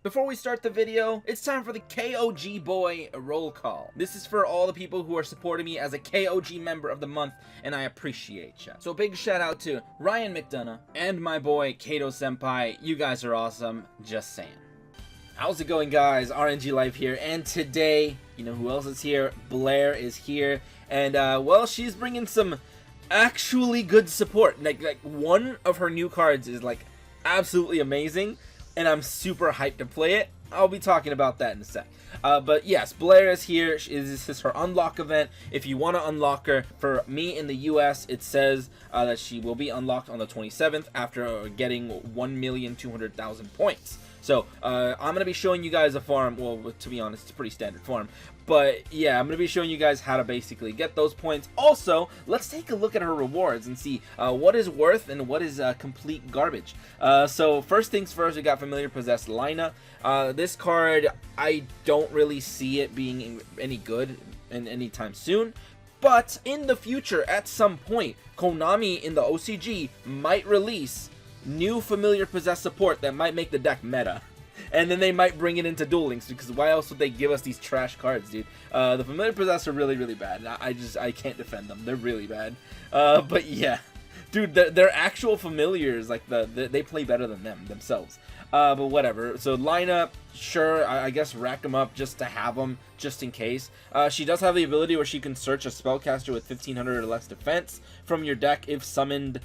Before we start the video, it's time for the KOG Boy roll call. This is for all the people who are supporting me as a KOG member of the month, and I appreciate ya. So big shout out to Ryan McDonough and my boy Kato Senpai. You guys are awesome, just saying. How's it going, guys? RNG Life here, and today, you know who else is here? Blair is here, and well, she's bringing some actually good support. Like one of her new cards is like absolutely amazing, and I'm super hyped to play it. I'll be talking about that in a sec. But yes, Blair is here. This is her unlock event. If you want to unlock her, for me in the US, it says that she will be unlocked on the 27th after getting 1,200,000 points. So I'm going to be showing you guys a farm. Well, to be honest, it's a pretty standard farm. But yeah, I'm going to be showing you guys how to basically get those points. Also, let's take a look at her rewards and see what is worth and what is complete garbage. So first things first, we got Familiar Possessed Lina. This card, I don't really see it being any good anytime soon. But in the future, at some point, Konami in the OCG might release new Familiar Possessed support that might make the deck meta. And then they might bring it into Duel Links, because why else would they give us these trash cards, dude? The Familiar Possessed are really, really bad. I can't defend them. They're really bad. But yeah. Dude, they're actual familiars. Like, they play better than them themselves. But whatever. So Lina, sure, I guess rack them up just to have them, just in case. She does have the ability where she can search a spellcaster with 1500 or less defense from your deck if summoned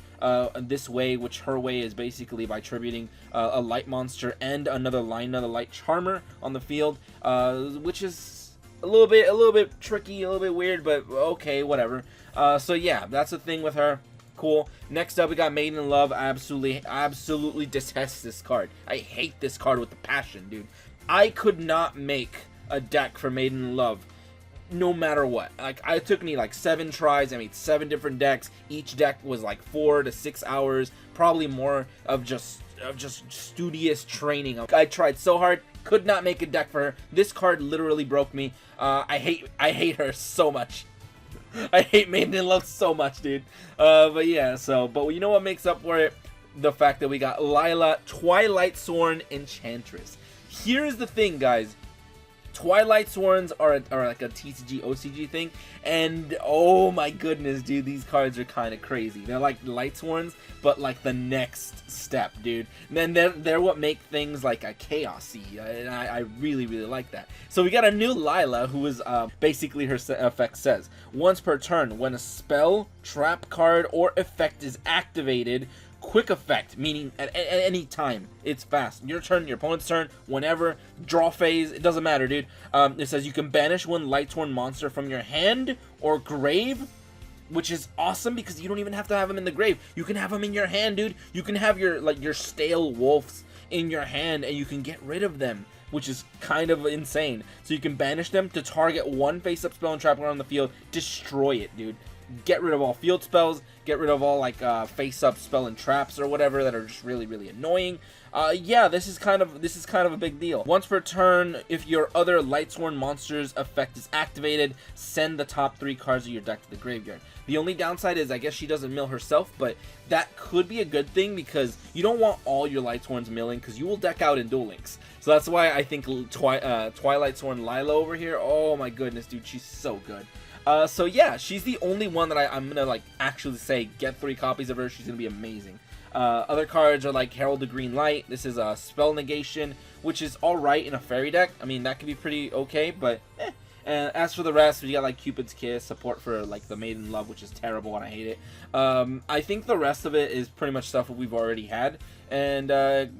this way, which her way is basically by tributing a light monster and another Lina, the light charmer, on the field, which is a little bit tricky, a little bit weird, but okay, whatever. So yeah, that's the thing with her. Cool. Next up, we got Maiden in Love. I absolutely detest this card. I hate this card with a passion, dude. I could not make a deck for Maiden in Love no matter what. Like, it took me like 7 tries. I made 7 different decks. Each deck was like 4 to 6 hours, probably more of just studious training. I tried so hard, could not make a deck for her. This card literally broke me. I hate her so much. I hate Maiden in Love so much, dude. But yeah, but you know what makes up for it? The fact that we got Lila, Twilight Sworn Enchantress. Here's the thing, guys. Twilight Sworns are like a TCG OCG thing, and oh my goodness, dude, these cards are kind of crazy. They're like Light Sworns, but like the next step, dude. And then they're what make things like a chaosy, and I really like that. So we got a new Lila, who is basically her effect says, once per turn, when a spell, trap card, or effect is activated, quick effect, meaning at any time. It's fast. Your turn, your opponent's turn, whenever. Draw phase, it doesn't matter, dude. It says you can banish one Lightsworn monster from your hand or grave, which is awesome because you don't even have to have them in the grave. You can have them in your hand, dude. You can have your stale wolves in your hand and you can get rid of them, which is kind of insane. So you can banish them to target one face-up spell and trap card on the field. Destroy it, dude. Get rid of all field spells, get rid of all like face-up spell and traps or whatever that are just really annoying. Yeah, this is kind of a big deal. Once per turn, if your other Lightsworn monster's effect is activated, send the top 3 cards of your deck to the graveyard. The only downside is I guess she doesn't mill herself, but that could be a good thing because you don't want all your Lightsworns milling because you will deck out in Duel Links. So that's why I think Twilight Sworn Lila over here, oh my goodness, dude, she's so good. So yeah, she's the only one that I'm gonna like actually say get 3 copies of her. She's gonna be amazing. Other cards are like Herald the Green Light. This is a spell negation, which is alright in a fairy deck. I mean, that could be pretty okay, but And as for the rest, we got like Cupid's Kiss, support for like the Maiden in Love, which is terrible and I hate it. I think the rest of it is pretty much stuff that we've already had. And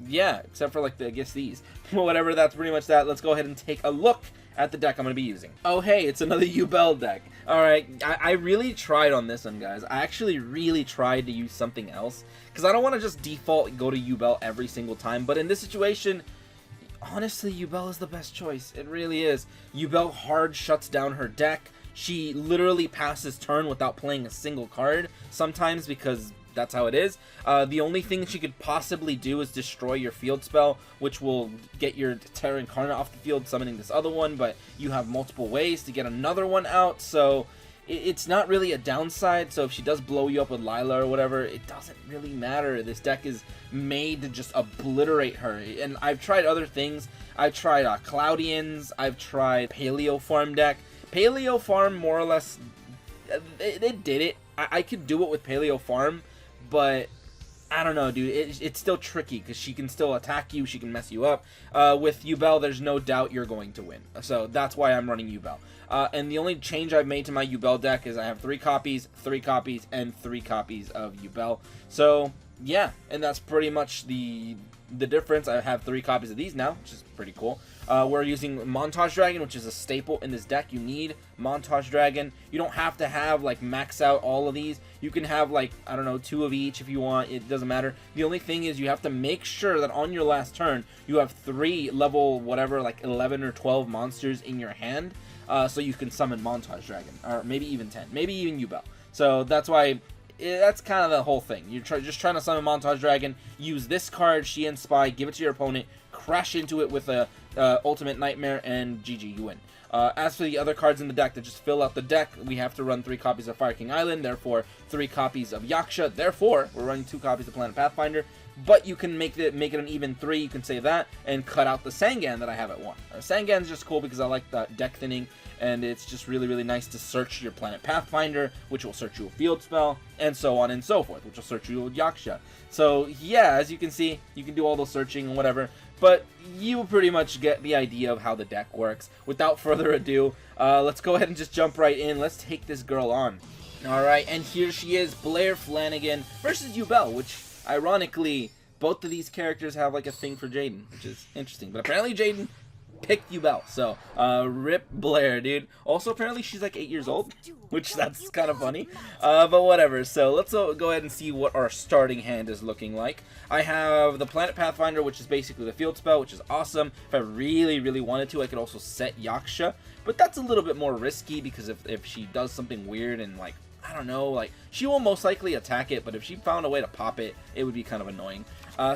yeah, except for like I guess these. Whatever, that's pretty much that. Let's go ahead and take a look at the deck I'm going to be using. Oh hey, it's another YuGiOh deck. Alright, I really tried on this one, guys. I actually really tried to use something else, because I don't want to just default go to YuGiOh every single time, but in this situation, honestly, YuGiOh is the best choice. It really is. YuGiOh hard shuts down her deck. She literally passes turn without playing a single card, sometimes because that's how it is. The only thing she could possibly do is destroy your field spell, which will get your Terra Incarnate off the field, summoning this other one, but you have multiple ways to get another one out, so it's not really a downside. So if she does blow you up with Lila or whatever, it doesn't really matter. This deck is made to just obliterate her. And I've tried other things. I've tried Cloudians. I've tried Paleo Farm deck. Paleo Farm, more or less, they did it. I could do it with Paleo Farm, but I don't know, dude. It's still tricky because she can still attack you. She can mess you up. With YuBell, there's no doubt you're going to win. So that's why I'm running YuBell. And the only change I've made to my YuBell deck is I have 3 copies, 3 copies, and 3 copies of YuBell. So yeah, and that's pretty much the difference. I have 3 copies of these now, which is pretty cool. We're using Montage Dragon, which is a staple in this deck. You need Montage Dragon. You don't have to have, like, max out all of these. You can have, like, I don't know, 2 of each if you want. It doesn't matter. The only thing is you have to make sure that on your last turn, you have 3 level, whatever, like 11 or 12 monsters in your hand, so you can summon Montage Dragon. Or maybe even 10. Maybe even YuBell. So that's why... that's kind of the whole thing. You're just trying to summon Montage Dragon, use this card, She and Spy, give it to your opponent, crash into it with a Ultimate Nightmare, and GG, you win. As for the other cards in the deck that just fill out the deck, we have to run 3 copies of Fire King Island, therefore 3 copies of Yaksha, therefore we're running 2 copies of Planet Pathfinder, but you can make it an even 3, you can save that, and cut out the Sangan that I have at 1. Sangan's just cool because I like the deck thinning, and it's just really, really nice to search your Planet Pathfinder, which will search you a field spell, and so on and so forth, which will search you a Yaksha. So yeah, as you can see, you can do all the searching and whatever, but you pretty much get the idea of how the deck works. Without further ado, let's go ahead and just jump right in. Let's take this girl on. Alright, and here she is, Blair Flannigan versus YuBell, which, ironically, both of these characters have like a thing for Jaden, which is interesting. But apparently Jaden picked YuBell, so rip Blair, dude. Also, apparently she's like 8 years old, which that's kind of funny, but whatever. So let's go ahead and see what our starting hand is looking like. I have the Planet Pathfinder, which is basically the field spell, which is awesome. If I really, really wanted to, I could also set Yaksha, but that's a little bit more risky because if she does something weird and, like, I don't know, like, she will most likely attack it, but if she found a way to pop it, it would be kind of annoying.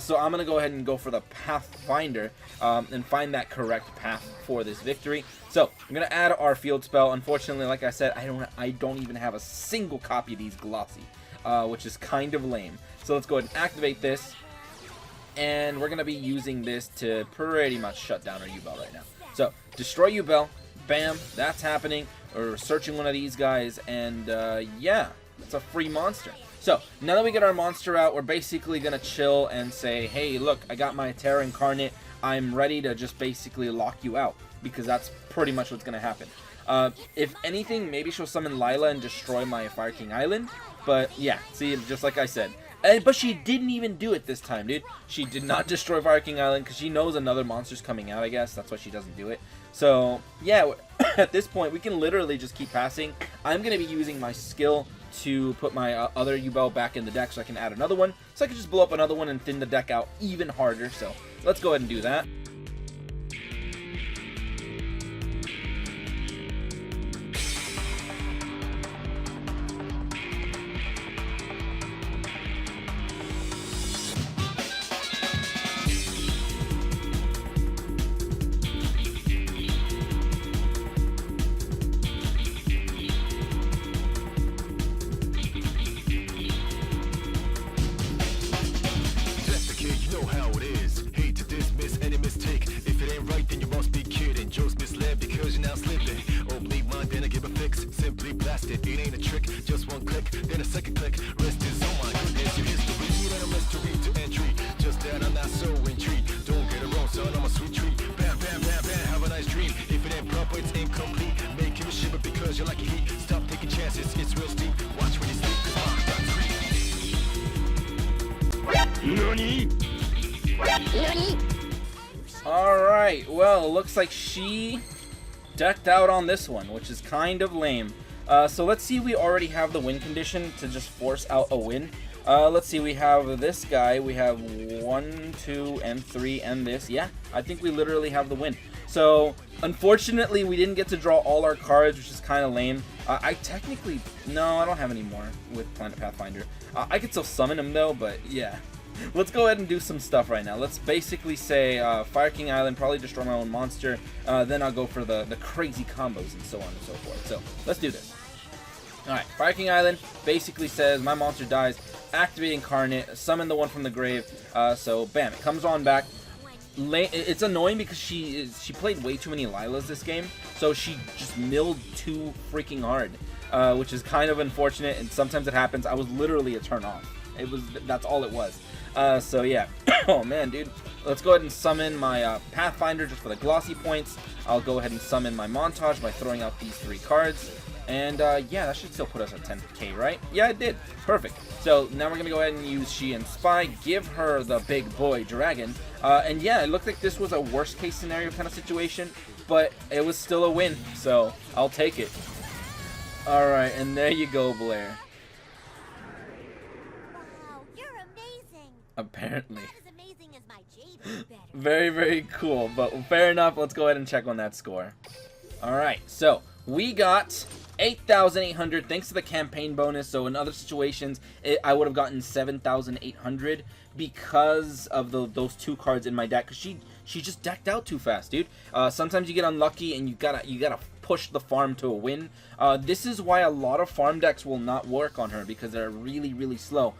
So I'm going to go ahead and go for the Pathfinder and find that correct path for this victory. So I'm going to add our field spell. Unfortunately, like I said, I don't even have a single copy of these Glossy, which is kind of lame. So let's go ahead and activate this. And we're going to be using this to pretty much shut down our YuBell right now. So destroy YuBell. Bam, that's happening. We're searching one of these guys, and yeah, it's a free monster. So now that we get our monster out, we're basically gonna chill and say, hey, look, I got my Terra Incarnate. I'm ready to just basically lock you out, because that's pretty much what's gonna happen. If anything, maybe she'll summon Lila and destroy my Fire King Island. But yeah, see, just like I said. But she didn't even do it this time, dude. She did not destroy Fire King Island because she knows another monster's coming out, I guess. That's why she doesn't do it. So, yeah, at this point, we can literally just keep passing. I'm going to be using my skill to put my other YuBell back in the deck so I can add another one. So I can just blow up another one and thin the deck out even harder. So, let's go ahead and do that. Alright, well, looks like she decked out on this one, which is kind of lame. So let's see if we already have the win condition to just force out a win. Let's see, we have this guy, we have 1, 2, and 3, and this. Yeah, I think we literally have the win. So, unfortunately, we didn't get to draw all our cards, which is kind of lame. I technically, no, I don't have any more with Planet Pathfinder. I could still summon him, though, but yeah. Let's go ahead and do some stuff right now. Let's basically say Fire King Island, probably destroy my own monster. Then I'll go for the crazy combos and so on and so forth. So, let's do this. Alright, Fire King Island basically says my monster dies, activate Incarnate, summon the one from the grave, so bam, it comes on back. It's annoying because she played way too many Lilas this game, so she just milled too freaking hard, which is kind of unfortunate, and sometimes it happens. I was literally a turn off. That's all it was. So yeah. Oh man, dude. Let's go ahead and summon my Pathfinder just for the glossy points. I'll go ahead and summon my Montage by throwing out these 3 cards. And yeah, that should still put us at 10k, right? Yeah, it did. Perfect. So now we're going to go ahead and use She and Spy, give her the big boy dragon. And yeah, it looked like this was a worst case scenario kind of situation, but it was still a win, so I'll take it. Alright, and there you go, Blair. Wow, you're amazing. Apparently. Not as amazing as my JV better. Very, very cool, but fair enough. Let's go ahead and check on that score. Alright, so we got 8,800 thanks to the campaign bonus. So in other situations, I would have gotten 7,800 because of those 2 cards in my deck. Because she just decked out too fast, dude. Sometimes you get unlucky and you gotta push the farm to a win. This is why a lot of farm decks will not work on her, because they're really, really slow.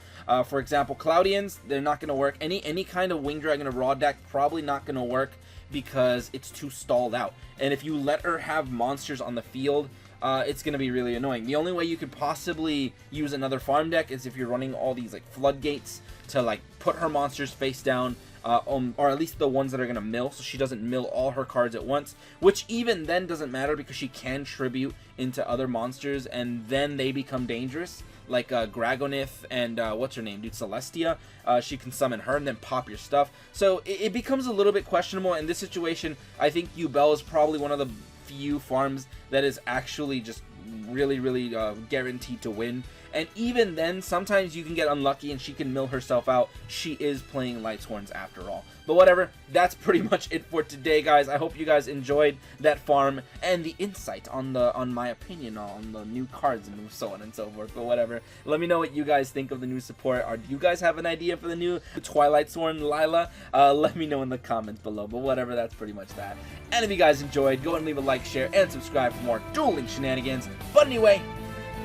For example, Cloudians, they're not gonna work. Any kind of Wing Dragon or Raw deck probably not gonna work because it's too stalled out. And if you let her have monsters on the field, it's going to be really annoying. The only way you could possibly use another farm deck is if you're running all these like floodgates to like put her monsters face down, or at least the ones that are going to mill, so she doesn't mill all her cards at once, which even then doesn't matter because she can tribute into other monsters and then they become dangerous, like Gragonith and what's her name, dude, Celestia. She can summon her and then pop your stuff, so it becomes a little bit questionable. In this situation, I think YuBell is probably one of the few farms that is actually just really, really guaranteed to win. And even then, sometimes you can get unlucky and she can mill herself out. She is playing Lightsworns after all. But whatever, that's pretty much it for today, guys. I hope you guys enjoyed that farm and the insight on my opinion on the new cards and so on and so forth. But whatever, let me know what you guys think of the new support. Or do you guys have an idea for the new Twilight Sworn Lila? Let me know in the comments below. But whatever, that's pretty much that. And if you guys enjoyed, go and leave a like, share, and subscribe for more dueling shenanigans. But anyway,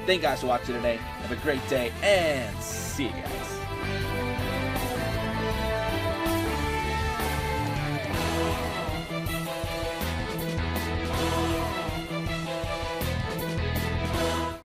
thank you guys for watching today. Have a great day, and see you guys.